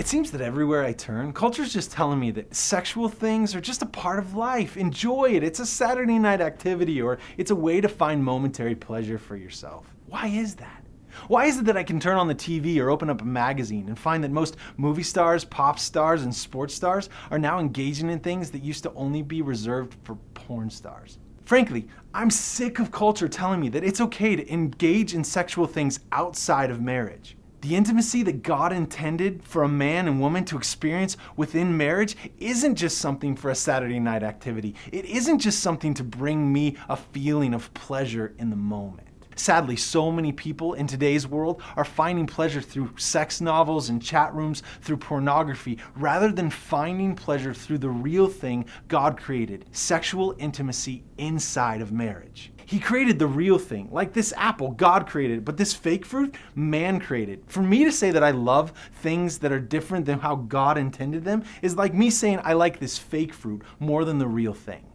It seems that everywhere I turn, culture's just telling me that sexual things are just a part of life. Enjoy it. It's a Saturday night activity, or it's a way to find momentary pleasure for yourself. Why is that? Why is it that I can turn on the TV or open up a magazine and find that most movie stars, pop stars, and sports stars are now engaging in things that used to only be reserved for porn stars? Frankly, I'm sick of culture telling me that it's okay to engage in sexual things outside of marriage. The intimacy that God intended for a man and woman to experience within marriage isn't just something for a Saturday night activity. It isn't just something to bring me a feeling of pleasure in the moment. Sadly, so many people in today's world are finding pleasure through sex novels and chat rooms, through pornography, rather than finding pleasure through the real thing God created, sexual intimacy inside of marriage. He created the real thing, like this apple, God created, but this fake fruit, man created. For me to say that I love things that are different than how God intended them is like me saying I like this fake fruit more than the real thing.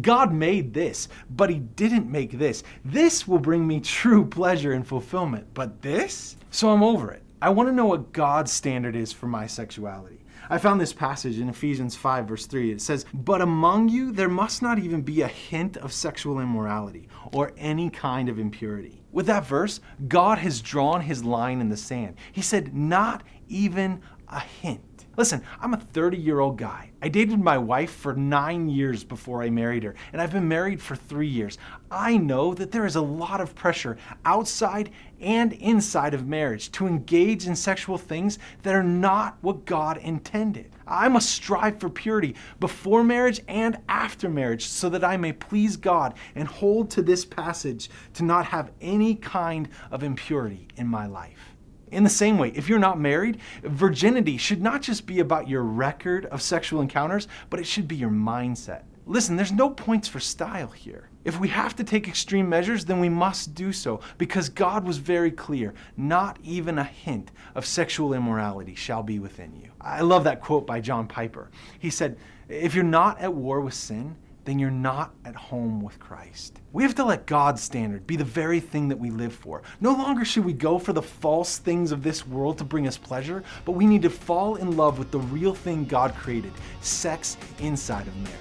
God made this, but He didn't make this. This will bring me true pleasure and fulfillment, but this? So I'm over it. I want to know what God's standard is for my sexuality. I found this passage in Ephesians 5 verse 3. It says, "But among you there must not even be a hint of sexual immorality or any kind of impurity." With that verse, God has drawn His line in the sand. He said, not even a hint. Listen, I'm a 30-year-old guy. I dated my wife for 9 years before I married her, and I've been married for 3 years. I know that there is a lot of pressure outside and inside of marriage to engage in sexual things that are not what God intended. I must strive for purity before marriage and after marriage so that I may please God and hold to this passage to not have any kind of impurity in my life. In the same way, if you're not married, virginity should not just be about your record of sexual encounters, but it should be your mindset. Listen, there's no points for style here. If we have to take extreme measures, then we must do so, because God was very clear, not even a hint of sexual immorality shall be within you. I love that quote by John Piper. He said, if you're not at war with sin, then you're not at home with Christ. We have to let God's standard be the very thing that we live for. No longer should we go for the false things of this world to bring us pleasure, but we need to fall in love with the real thing God created, sex inside of marriage.